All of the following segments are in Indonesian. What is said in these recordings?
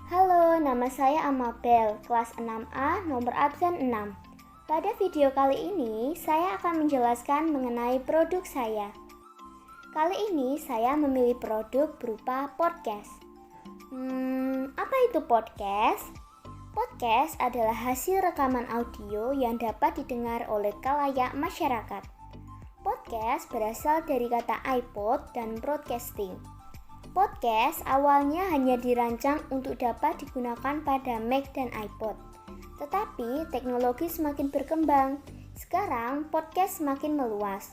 Halo, nama saya Amabel, kelas 6A, nomor absen 6. Pada video kali ini, saya akan menjelaskan mengenai produk saya. Kali ini saya memilih produk berupa podcast. Apa itu podcast? Podcast adalah hasil rekaman audio yang dapat didengar oleh khalayak masyarakat. Podcast berasal dari kata iPod dan broadcasting. Podcast awalnya hanya dirancang untuk dapat digunakan pada Mac dan iPod. Tetapi teknologi semakin berkembang. Sekarang podcast semakin meluas.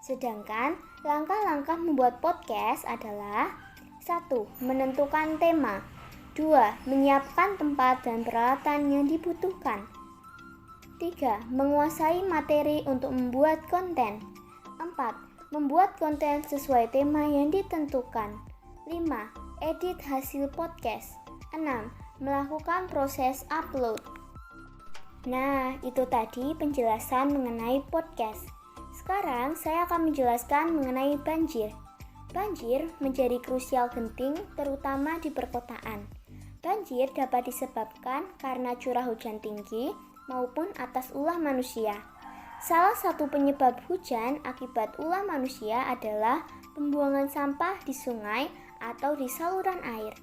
Sedangkan langkah-langkah membuat podcast adalah 1. Menentukan tema. 2. Menyiapkan tempat dan peralatan yang dibutuhkan. 3. Menguasai materi untuk membuat konten. 4. Membuat konten sesuai tema yang ditentukan. 5. Edit hasil podcast. 6. Melakukan proses upload. Nah, itu tadi penjelasan mengenai podcast. Sekarang saya akan menjelaskan mengenai banjir. Banjir menjadi krusial genting terutama di perkotaan. Banjir dapat disebabkan karena curah hujan tinggi maupun atas ulah manusia. Salah satu penyebab hujan akibat ulah manusia adalah pembuangan sampah di sungai atau di saluran air.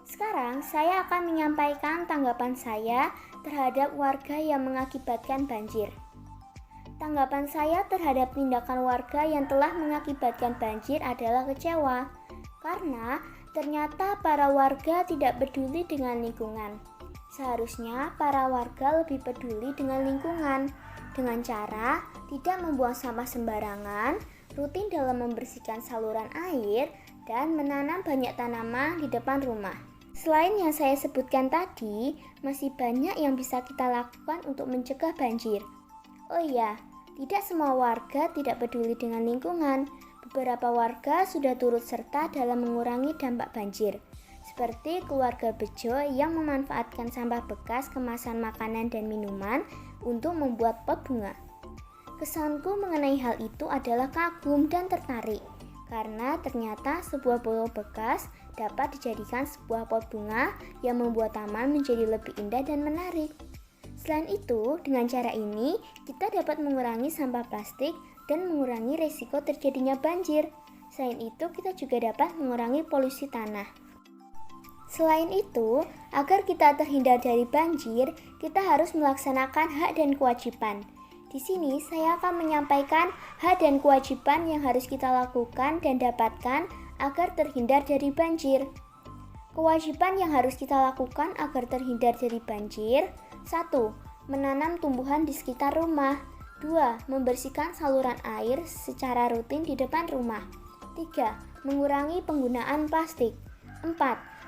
Sekarang saya akan menyampaikan tanggapan saya terhadap warga yang mengakibatkan banjir. Tanggapan saya terhadap tindakan warga yang telah mengakibatkan banjir adalah kecewa, karena ternyata para warga tidak peduli dengan lingkungan. Seharusnya para warga lebih peduli dengan lingkungan, dengan cara tidak membuang sampah sembarangan, rutin dalam membersihkan saluran air, dan menanam banyak tanaman di depan rumah. Selain yang saya sebutkan tadi, masih banyak yang bisa kita lakukan untuk mencegah banjir. Oh iya, tidak semua warga tidak peduli dengan lingkungan. Beberapa warga sudah turut serta dalam mengurangi dampak banjir, seperti keluarga Bejo yang memanfaatkan sampah bekas kemasan makanan dan minuman untuk membuat pot bunga. Kesanku mengenai hal itu adalah kagum dan tertarik, karena ternyata sebuah botol bekas dapat dijadikan sebuah pot bunga yang membuat taman menjadi lebih indah dan menarik. Selain itu, dengan cara ini kita dapat mengurangi sampah plastik dan mengurangi resiko terjadinya banjir. Selain itu, kita juga dapat mengurangi polusi tanah. Selain itu, agar kita terhindar dari banjir, kita harus melaksanakan hak dan kewajiban. Di sini saya akan menyampaikan hak dan kewajiban yang harus kita lakukan dan dapatkan agar terhindar dari banjir. Kewajiban yang harus kita lakukan agar terhindar dari banjir: 1. Menanam tumbuhan di sekitar rumah. 2. Membersihkan saluran air secara rutin di depan rumah. 3. Mengurangi penggunaan plastik. 4.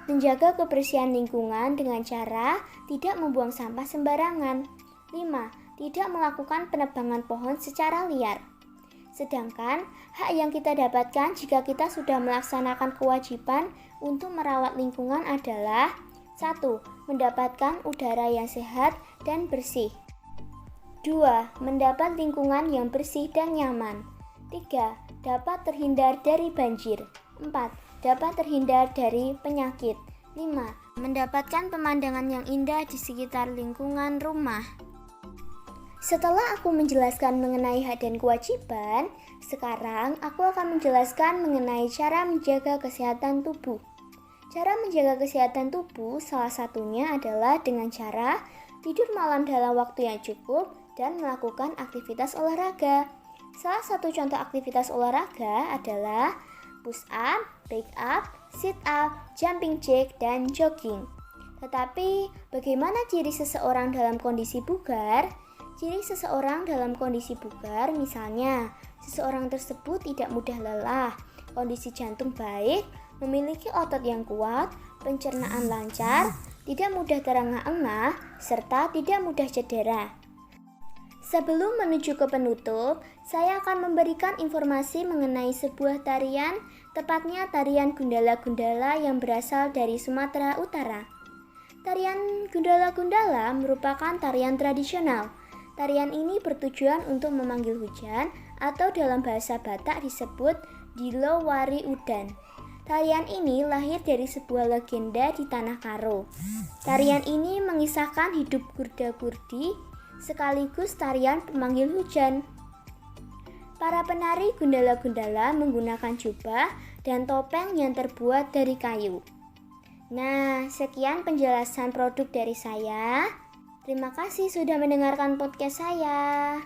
Menjaga kebersihan lingkungan dengan cara tidak membuang sampah sembarangan. 5. Tidak melakukan penebangan pohon secara liar. Sedangkan hak yang kita dapatkan jika kita sudah melaksanakan kewajiban untuk merawat lingkungan adalah: 1. Mendapatkan udara yang sehat dan bersih. 2. Mendapat lingkungan yang bersih dan nyaman. 3. Dapat terhindar dari banjir. 4. Dapat terhindar dari penyakit. 5. Mendapatkan pemandangan yang indah di sekitar lingkungan rumah. Setelah aku menjelaskan mengenai hak dan kewajiban, sekarang aku akan menjelaskan mengenai cara menjaga kesehatan tubuh. Cara menjaga kesehatan tubuh salah satunya adalah dengan cara tidur malam dalam waktu yang cukup dan melakukan aktivitas olahraga. Salah satu contoh aktivitas olahraga adalah push up, back up, sit up, jumping jack, dan jogging. Tetapi, bagaimana ciri seseorang dalam kondisi bugar? Ciri seseorang dalam kondisi bugar misalnya, seseorang tersebut tidak mudah lelah, kondisi jantung baik, memiliki otot yang kuat, pencernaan lancar, tidak mudah terengah-engah, serta tidak mudah cedera. Sebelum menuju ke penutup, saya akan memberikan informasi mengenai sebuah tarian, tepatnya tarian Gundala-Gundala yang berasal dari Sumatera Utara. Tarian Gundala-Gundala merupakan tarian tradisional. Tarian ini bertujuan untuk memanggil hujan atau dalam bahasa Batak disebut Dilo Wari Udan. Tarian ini lahir dari sebuah legenda di Tanah Karo. Tarian ini mengisahkan hidup Gurda-Gurdi sekaligus tarian pemanggil hujan. Para penari gundala-gundala menggunakan jubah dan topeng yang terbuat dari kayu. Nah, sekian penjelasan produk dari saya. Terima kasih sudah mendengarkan podcast saya.